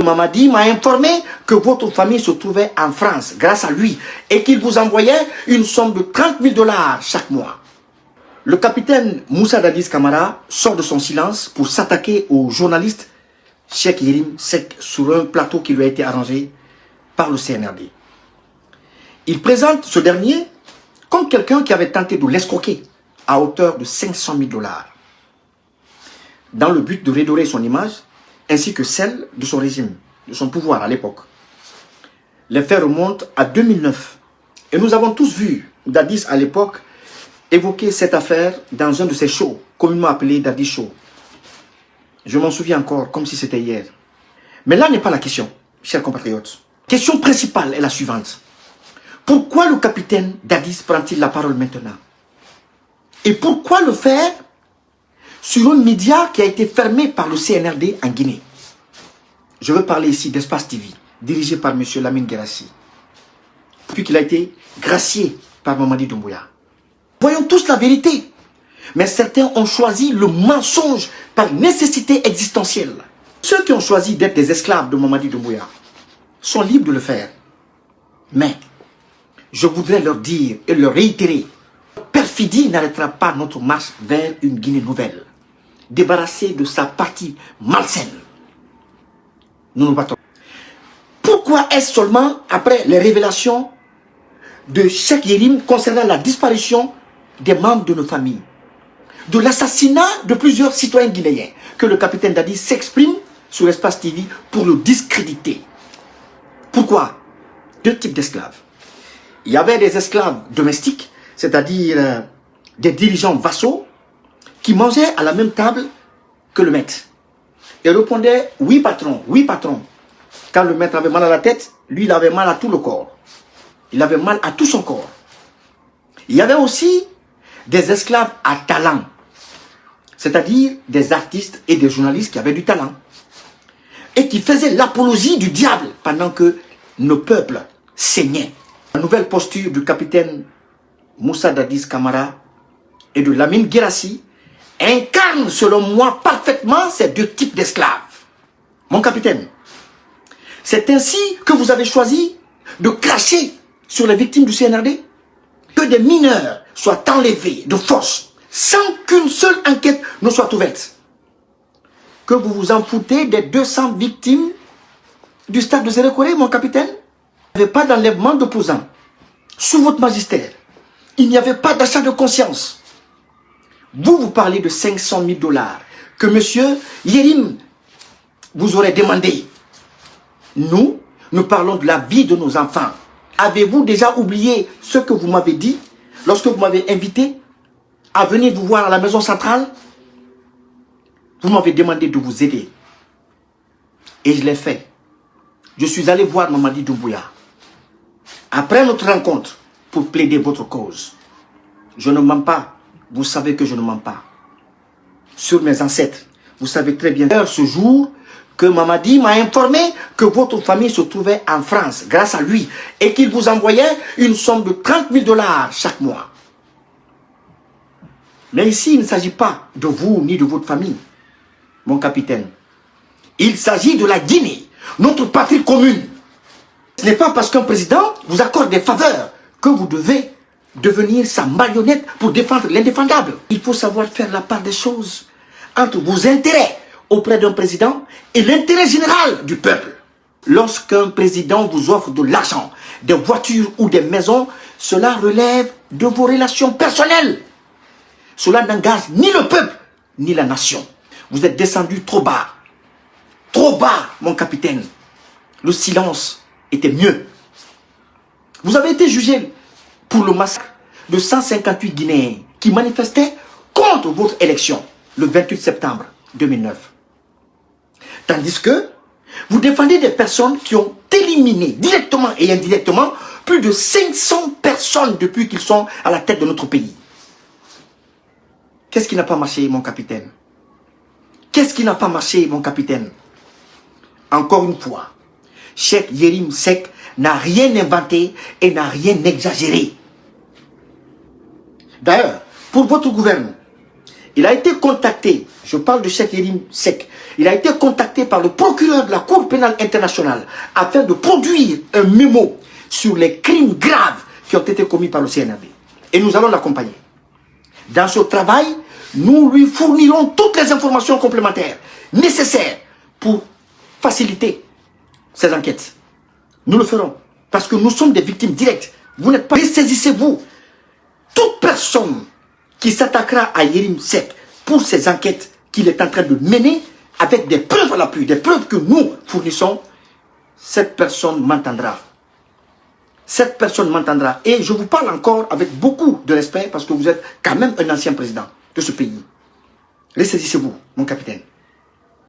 Mamadi m'a informé que votre famille se trouvait en France grâce à lui et qu'il vous envoyait une somme de 30 000 $ chaque mois. Le capitaine Moussa Dadis Camara sort de son silence pour s'attaquer au journaliste Cheikh Yérim Seck sur un plateau qui lui a été arrangé par le CNRD. Il présente ce dernier comme quelqu'un qui avait tenté de l'escroquer à hauteur de 500 000 $, dans le but de redorer son image ainsi que celle de son régime, de son pouvoir à l'époque. Les faits remontent à 2009 et nous avons tous vu Dadis à l'époque évoquer cette affaire dans un de ses shows, communément appelé Dadis Show. Je m'en souviens encore comme si c'était hier. Mais là n'est pas la question, chers compatriotes. La question principale est la suivante. Pourquoi le capitaine Dadis prend-il la parole maintenant? Et pourquoi le faire sur un média qui a été fermé par le CNRD en Guinée? Je veux parler ici d'Espace TV, dirigé par M. Lamine Guirassy, depuis qu'il a été gracié par Mamadi Doumbouya. Voyons tous la vérité. Mais certains ont choisi le mensonge par nécessité existentielle. Ceux qui ont choisi d'être des esclaves de Mamadi Doumbouya sont libres de le faire. Mais je voudrais leur dire et leur réitérer, perfidie n'arrêtera pas notre marche vers une Guinée nouvelle, débarrassée de sa partie malsaine. Nous nous battons. Pourquoi est-ce seulement après les révélations de Cheikh Yérim concernant la disparition des membres de nos familles, de l'assassinat de plusieurs citoyens guinéens, que le capitaine Dadis s'exprime sur Espace TV pour le discréditer? Pourquoi? Deux types d'esclaves. Il y avait des esclaves domestiques, c'est-à-dire des dirigeants vassaux, qui mangeaient à la même table que le maître. Et répondaient « oui patron, oui patron ». Quand le maître avait mal à la tête, lui il avait mal à tout le corps. Il avait mal à tout son corps. Il y avait aussi des esclaves à talent, c'est-à-dire des artistes et des journalistes qui avaient du talent et qui faisaient l'apologie du diable pendant que nos peuples saignaient. La nouvelle posture du capitaine Moussa Dadis Camara et de Lamine Guirassy incarne selon moi parfaitement ces deux types d'esclaves. Mon capitaine, c'est ainsi que vous avez choisi de cracher sur les victimes du CNRD? Que des mineurs soient enlevés de force sans qu'une seule enquête ne soit ouverte? Que vous vous en foutez des 200 victimes du stade de Zérékoré, mon capitaine? Il n'y avait pas d'enlèvement d'opposants. Sous votre magistère, il n'y avait pas d'achat de conscience. Vous parlez de 500 000 $ que M. Yérim vous aurait demandé. Nous parlons de la vie de nos enfants. Avez-vous déjà oublié ce que vous m'avez dit lorsque vous m'avez invité à venir vous voir à la maison centrale? Vous m'avez demandé de vous aider. Et je l'ai fait. Je suis allé voir Mamadi Doumbouya. Après notre rencontre, pour plaider votre cause. Je ne mens pas. Vous savez que je ne mens pas. Sur mes ancêtres, vous savez très bien ce jour que Mamadi m'a informé que votre famille se trouvait en France grâce à lui et qu'il vous envoyait une somme de 30 000 $ chaque mois. Mais ici, il ne s'agit pas de vous ni de votre famille, mon capitaine. Il s'agit de la Guinée, notre patrie commune. Ce n'est pas parce qu'un président vous accorde des faveurs que vous devez devenir sa marionnette pour défendre l'indéfendable. Il faut savoir faire la part des choses entre vos intérêts auprès d'un président et l'intérêt général du peuple. Lorsqu'un président vous offre de l'argent, des voitures ou des maisons, cela relève de vos relations personnelles. Cela n'engage ni le peuple, ni la nation. Vous êtes descendu trop bas. Trop bas, mon capitaine. Le silence était mieux. Vous avez été jugé pour le massacre de 158 Guinéens qui manifestaient contre votre élection le 28 septembre 2009. Tandis que vous défendez des personnes qui ont éliminé directement et indirectement plus de 500 personnes depuis qu'ils sont à la tête de notre pays. Qu'est-ce qui n'a pas marché, mon capitaine? Qu'est-ce qui n'a pas marché, mon capitaine? Encore une fois, Cheikh Yérim Seck n'a rien inventé et n'a rien exagéré. D'ailleurs, pour votre gouvernement, Il a été contacté, je parle de Cheikh Yérim Seck, il a été contacté par le procureur de la Cour pénale internationale afin de produire un mémo sur les crimes graves qui ont été commis par le CNRD. Et nous allons l'accompagner. Dans ce travail, nous lui fournirons toutes les informations complémentaires nécessaires pour faciliter ces enquêtes. Nous le ferons parce que nous sommes des victimes directes. Vous n'êtes pas... Ressaisissez-vous. Toute personne qui s'attaquera à Yérim Seck pour ces enquêtes qu'il est en train de mener avec des preuves à l'appui, des preuves que nous fournissons, cette personne m'entendra. Cette personne m'entendra. Et je vous parle encore avec beaucoup de respect parce que vous êtes quand même un ancien président de ce pays. Ressaisissez-vous, mon capitaine.